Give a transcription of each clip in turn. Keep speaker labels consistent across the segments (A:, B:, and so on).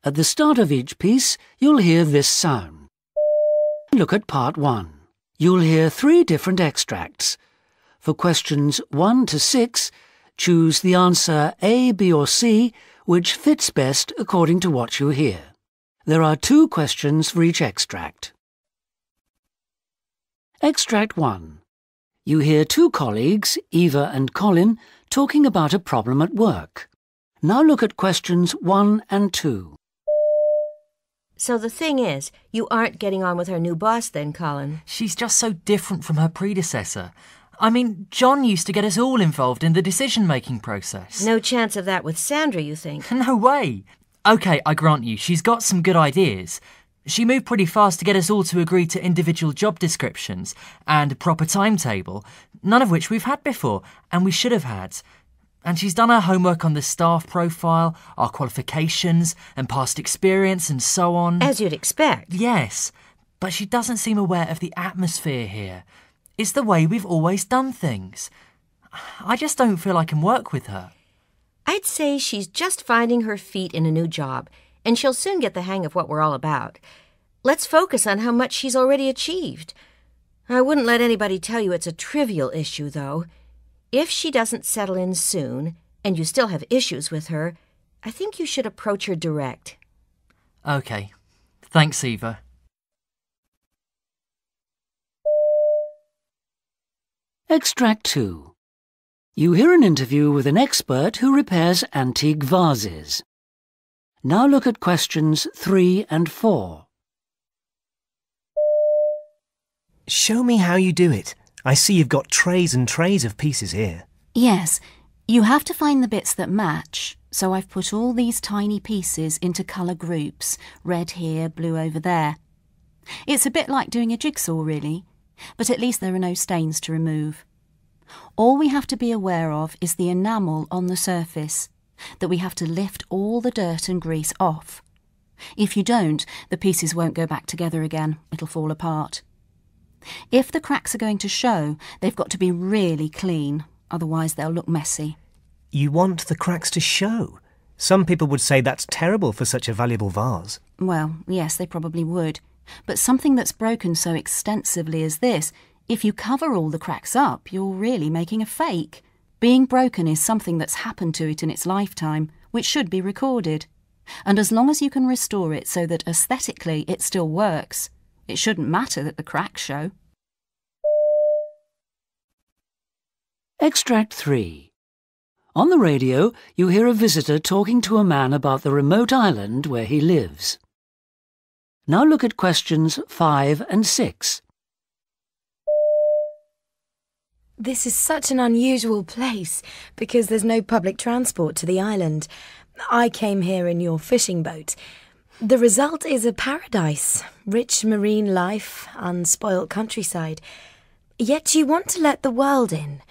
A: At the start of each piece, you'll hear this sound. Look at part 1. You'll hear 3 different extracts. For questions 1 to 6, choose the answer A, B or C, which fits best according to what you hear. There are 2 questions for each extract. Extract 1. You hear 2 colleagues, Eva and Colin, talking about a problem at work. Now look at questions 1 and 2.
B: So the thing is, you aren't getting on with her new boss then, Colin?
C: She's just so different from her predecessor. I mean, John used to get us all involved in the decision-making process.
B: No chance of that with Sandra, you think?
C: No way. OK, I grant you, she's got some good ideas. She moved pretty fast to get us all to agree to individual job descriptions and a proper timetable, none of which we've had before, and we should have had. And she's done her homework on the staff profile, our qualifications and past experience and so on.
B: As you'd expect.
C: Yes, but she doesn't seem aware of the atmosphere here. It's the way we've always done things. I just don't feel I can work with her.
B: I'd say she's just finding her feet in a new job, and she'll soon get the hang of what we're all about. Let's focus on how much she's already achieved. I wouldn't let anybody tell you it's a trivial issue, though. If she doesn't settle in soon, and you still have issues with her, I think you should approach her direct.
C: OK. Thanks, Eva.
A: Extract 2. You hear an interview with an expert who repairs antique vases. Now look at questions 3 and 4.
D: Show me how you do it. I see you've got trays and trays of pieces here.
E: Yes, you have to find the bits that match, so I've put all these tiny pieces into colour groups, red here, blue over there. It's a bit like doing a jigsaw, really, but at least there are no stains to remove. All we have to be aware of is the enamel on the surface, that we have to lift all the dirt and grease off. If you don't, the pieces won't go back together again, it'll fall apart. If the cracks are going to show, they've got to be really clean, otherwise they'll look messy.
D: You want the cracks to show? Some people would say that's terrible for such a valuable vase.
E: Well, yes, they probably would. But something that's broken so extensively as this, if you cover all the cracks up, you're really making a fake. Being broken is something that's happened to it in its lifetime, which should be recorded. And as long as you can restore it so that aesthetically it still works, it shouldn't matter that the cracks show.
A: Extract 3. On the radio, you hear a visitor talking to a man about the remote island where he lives. Now look at questions 5 and 6.
F: This is such an unusual place because there's no public transport to the island. I came here in your fishing boat. The result is a paradise, rich marine life, unspoilt countryside. Yet you want to let the world in.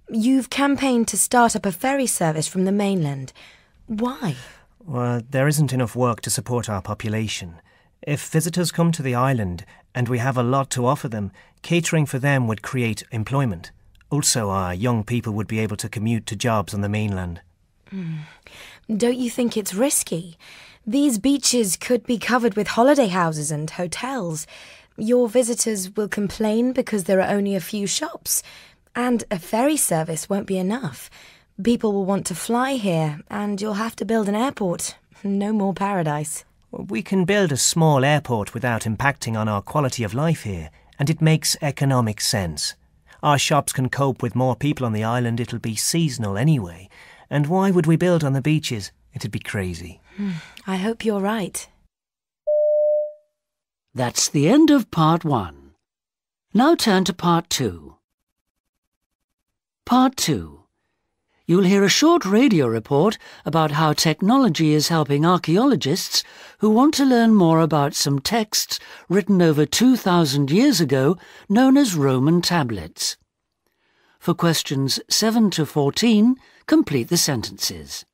F: You've campaigned to start up a ferry service from the mainland. Why?
D: Well, there isn't enough work to support our population. If visitors come to the island and we have a lot to offer them, catering for them would create employment. Also, our young people would be able to commute to jobs on the mainland.
F: Don't you think it's risky? These beaches could be covered with holiday houses and hotels. Your visitors will complain because there are only a few shops, and a ferry service won't be enough. People will want to fly here, and you'll have to build an airport. No more paradise.
D: We can build a small airport without impacting on our quality of life here, and it makes economic sense. Our shops can cope with more people on the island. It'll be seasonal anyway. And why would we build on the beaches? It'd be crazy.
F: I hope you're right.
A: That's the end of part 1. Now turn to part 2. Part 2. You'll hear a short radio report about how technology is helping archaeologists who want to learn more about some texts written over 2,000 years ago known as Roman tablets. For questions 7 to 14, complete the sentences.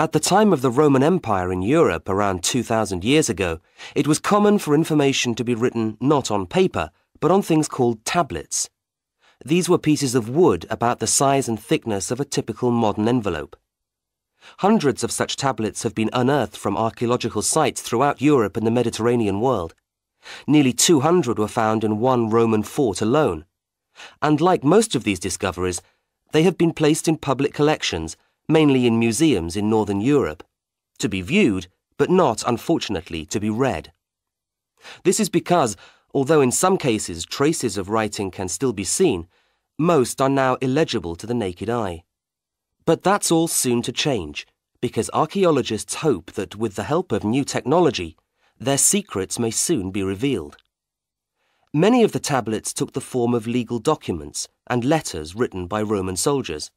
G: At the time of the Roman Empire in Europe around 2,000 years ago, it was common for information to be written not on paper, but on things called tablets. These were pieces of wood about the size and thickness of a typical modern envelope. Hundreds of such tablets have been unearthed from archaeological sites throughout Europe and the Mediterranean world. Nearly 200 were found in one Roman fort alone. And like most of these discoveries, they have been placed in public collections, mainly in museums in Northern Europe, to be viewed, but not, unfortunately, to be read. This is because, although in some cases traces of writing can still be seen, most are now illegible to the naked eye. But that's all soon to change, because archaeologists hope that with the help of new technology, their secrets may soon be revealed. Many of the tablets took the form of legal documents and letters written by Roman soldiers.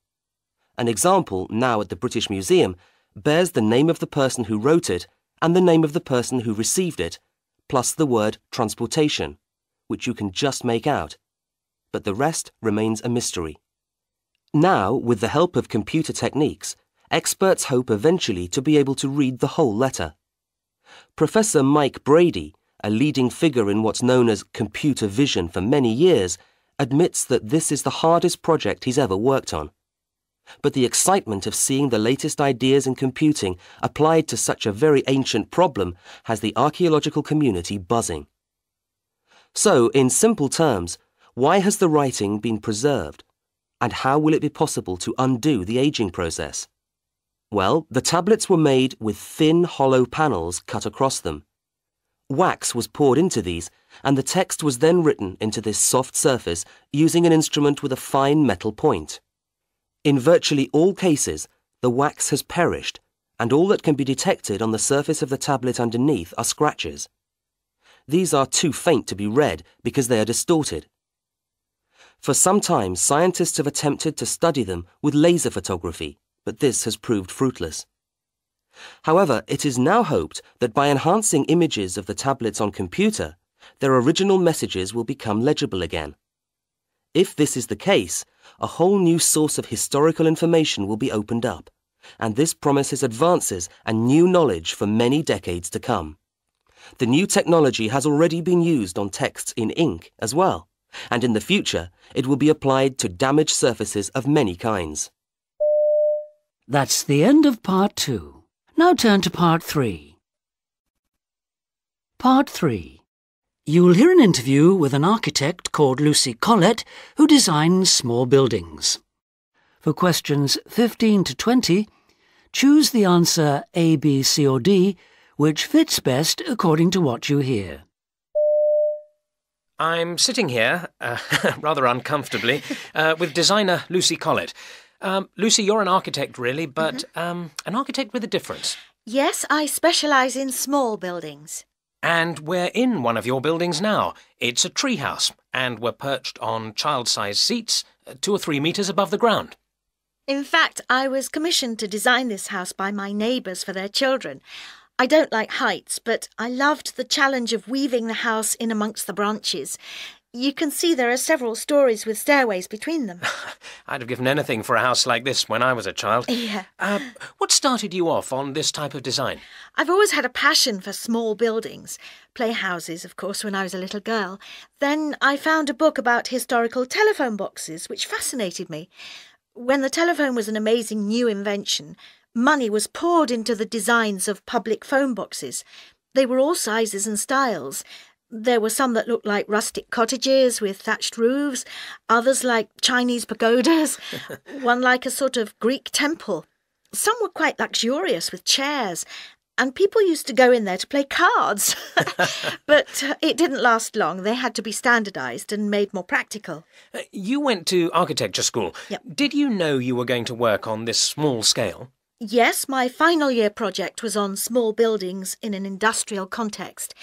G: An example, now at the British Museum, bears the name of the person who wrote it and the name of the person who received it, plus the word transportation, which you can just make out. But the rest remains a mystery. Now, with the help of computer techniques, experts hope eventually to be able to read the whole letter. Professor Mike Brady, a leading figure in what's known as computer vision for many years, admits that this is the hardest project he's ever worked on. But the excitement of seeing the latest ideas in computing applied to such a very ancient problem has the archaeological community buzzing. So, in simple terms, why has the writing been preserved? And how will it be possible to undo the aging process? Well, the tablets were made with thin, hollow panels cut across them. Wax was poured into these, and the text was then written into this soft surface using an instrument with a fine metal point. In virtually all cases, the wax has perished, and all that can be detected on the surface of the tablet underneath are scratches. These are too faint to be read because they are distorted. For some time, scientists have attempted to study them with laser photography, but this has proved fruitless. However, it is now hoped that by enhancing images of the tablets on computer, their original messages will become legible again. If this is the case, a whole new source of historical information will be opened up, and this promises advances and new knowledge for many decades to come. The new technology has already been used on texts in ink as well, and in the future it will be applied to damaged surfaces of many kinds.
A: That's the end of part 2. Now turn to part 3. Part 3. You'll hear an interview with an architect called Lucy Collett who designs small buildings. For questions 15 to 20, choose the answer A, B, C or D, which fits best according to what you hear.
H: I'm sitting here, rather uncomfortably, with designer Lucy Collett. Lucy, you're an architect, really, but an architect with a difference.
I: Yes, I specialise in small buildings.
H: And we're in one of your buildings now. It's a treehouse, and we're perched on child-sized seats 2 or 3 metres above the ground.
I: In fact, I was commissioned to design this house by my neighbours for their children. I don't like heights, but I loved the challenge of weaving the house in amongst the branches. You can see there are several stories with stairways between them.
H: I'd have given anything for a house like this when I was a child.
I: Yeah.
H: What started you off on this type of design?
I: I've always had a passion for small buildings. Playhouses, of course, when I was a little girl. Then I found a book about historical telephone boxes, which fascinated me. When the telephone was an amazing new invention, money was poured into the designs of public phone boxes. They were all sizes and styles. There were some that looked like rustic cottages with thatched roofs, others like Chinese pagodas, one like a sort of Greek temple. Some were quite luxurious with chairs, and people used to go in there to play cards. But it didn't last long. They had to be standardised and made more practical.
H: You went to architecture school.
I: Yep.
H: Did you know you were going to work on this small scale?
I: Yes, my final year project was on small buildings in an industrial context.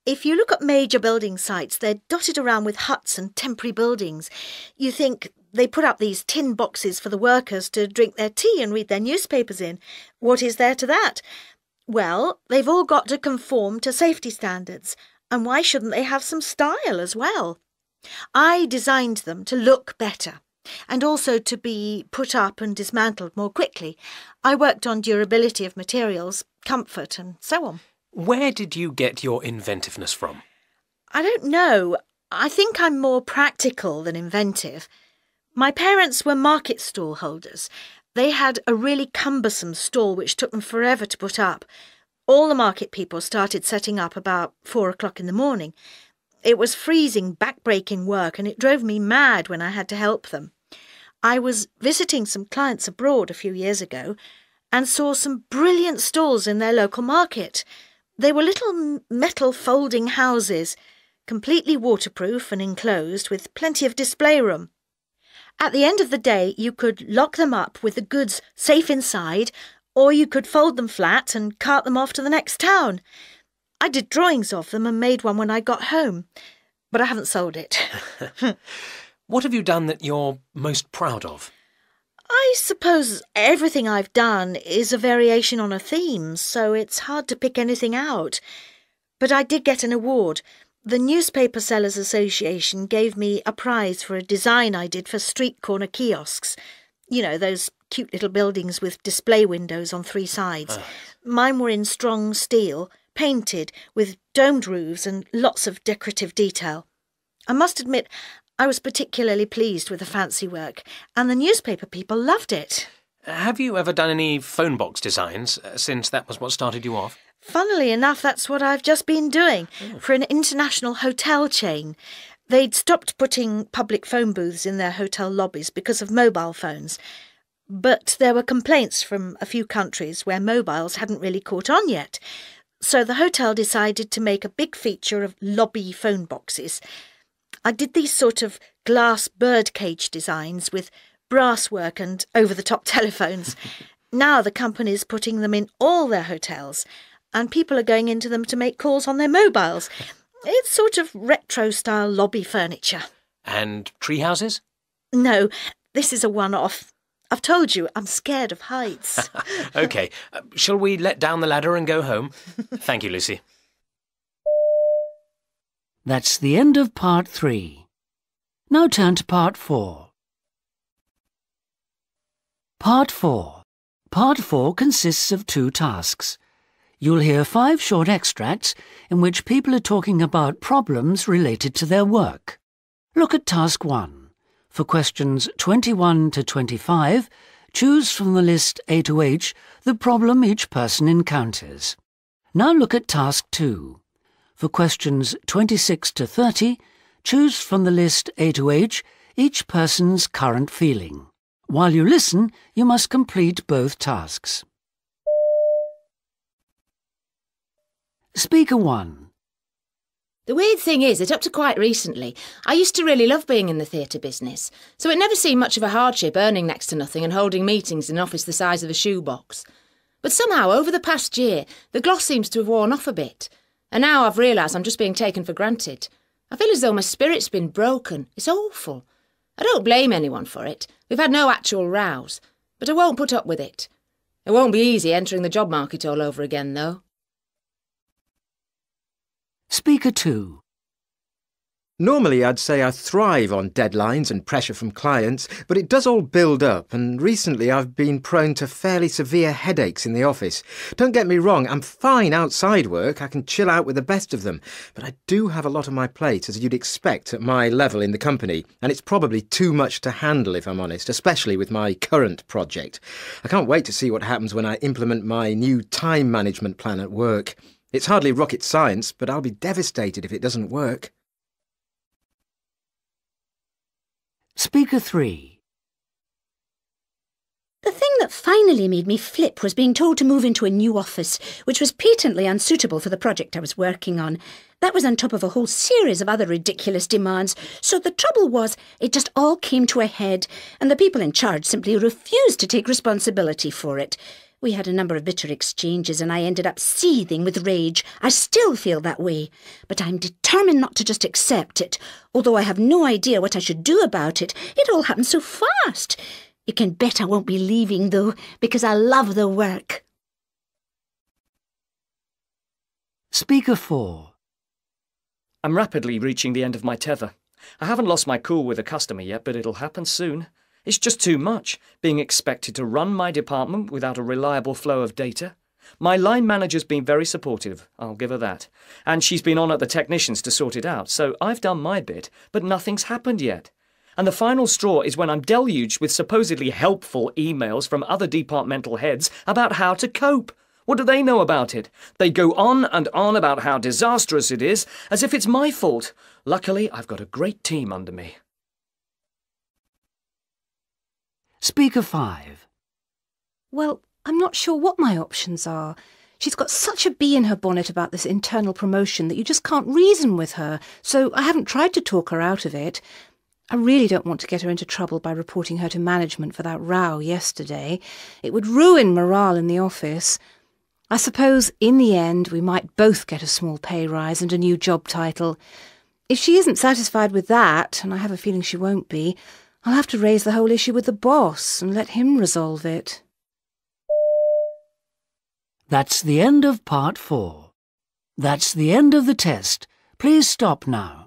I: If you look at major building sites, they're dotted around with huts and temporary buildings. You think they put up these tin boxes for the workers to drink their tea and read their newspapers in. What is there to that? Well, they've all got to conform to safety standards. And why shouldn't they have some style as well? I designed them to look better and also to be put up and dismantled more quickly. I worked on durability of materials, comfort and so on.
H: Where did you get your inventiveness from?
I: I don't know. I think I'm more practical than inventive. My parents were market stall holders. They had a really cumbersome stall which took them forever to put up. All the market people started setting up about 4 o'clock in the morning. It was freezing, back-breaking work, and it drove me mad when I had to help them. I was visiting some clients abroad a few years ago and saw some brilliant stalls in their local market. They were little metal folding houses, completely waterproof and enclosed, with plenty of display room. At the end of the day, you could lock them up with the goods safe inside, or you could fold them flat and cart them off to the next town. I did drawings of them and made one when I got home, but I haven't sold it.
H: What have you done that you're most proud of?
I: I suppose everything I've done is a variation on a theme, so it's hard to pick anything out. But I did get an award. The Newspaper Sellers Association gave me a prize for a design I did for street corner kiosks. You know, those cute little buildings with display windows on 3 sides. Mine were in strong steel, painted, with domed roofs and lots of decorative detail. I must admit, I was particularly pleased with the fancy work, and the newspaper people loved it.
H: Have you ever done any phone box designs, since that was what started you off?
I: Funnily enough, that's what I've just been doing for an international hotel chain. They'd stopped putting public phone booths in their hotel lobbies because of mobile phones. But there were complaints from a few countries where mobiles hadn't really caught on yet. So the hotel decided to make a big feature of lobby phone boxes. I did these sort of glass birdcage designs with brasswork and over-the-top telephones. Now the company's putting them in all their hotels, and people are going into them to make calls on their mobiles. It's sort of retro-style lobby furniture.
H: And tree houses?
I: No, this is a one-off. I've told you, I'm scared of heights.
H: OK, shall we let down the ladder and go home? Thank you, Lucy.
A: That's the end of part 3. Now turn to part 4. Part 4. Part 4 consists of 2 tasks. You'll hear 5 short extracts in which people are talking about problems related to their work. Look at Task 1. For questions 21 to 25, choose from the list A to H the problem each person encounters. Now look at Task 2. For questions 26 to 30, choose from the list A to H each person's current feeling. While you listen, you must complete both tasks. Speaker 1.
J: The weird thing is that up to quite recently, I used to really love being in the theatre business, so it never seemed much of a hardship earning next to nothing and holding meetings in an office the size of a shoebox. But somehow, over the past year, the gloss seems to have worn off a bit, and now I've realised I'm just being taken for granted. I feel as though my spirit's been broken. It's awful. I don't blame anyone for it. We've had no actual rows, but I won't put up with it. It won't be easy entering the job market all over again, though.
A: Speaker 2.
K: Normally I'd say I thrive on deadlines and pressure from clients, but it does all build up, and recently I've been prone to fairly severe headaches in the office. Don't get me wrong, I'm fine outside work, I can chill out with the best of them, but I do have a lot on my plate, as you'd expect at my level in the company, and it's probably too much to handle if I'm honest, especially with my current project. I can't wait to see what happens when I implement my new time management plan at work. It's hardly rocket science, but I'll be devastated if it doesn't work.
A: Speaker 3.
L: The thing that finally made me flip was being told to move into a new office, which was patently unsuitable for the project I was working on. That was on top of a whole series of other ridiculous demands, so the trouble was it just all came to a head, and the people in charge simply refused to take responsibility for it. We had a number of bitter exchanges and I ended up seething with rage. I still feel that way, but I'm determined not to just accept it. Although I have no idea what I should do about it, it all happened so fast. You can bet I won't be leaving, though, because I love the work.
A: Speaker 4.
M: I'm rapidly reaching the end of my tether. I haven't lost my cool with a customer yet, but it'll happen soon. It's just too much, being expected to run my department without a reliable flow of data. My line manager's been very supportive, I'll give her that. And she's been on at the technicians to sort it out, so I've done my bit, but nothing's happened yet. And the final straw is when I'm deluged with supposedly helpful emails from other departmental heads about how to cope. What do they know about it? They go on and on about how disastrous it is, as if it's my fault. Luckily, I've got a great team under me.
A: Speaker 5.
N: Well, I'm not sure what my options are. She's got such a bee in her bonnet about this internal promotion that you just can't reason with her, so I haven't tried to talk her out of it. I really don't want to get her into trouble by reporting her to management for that row yesterday. It would ruin morale in the office. I suppose, in the end, we might both get a small pay rise and a new job title. If she isn't satisfied with that, and I have a feeling she won't be, I'll have to raise the whole issue with the boss and let him resolve it.
A: That's the end of part 4. That's the end of the test. Please stop now.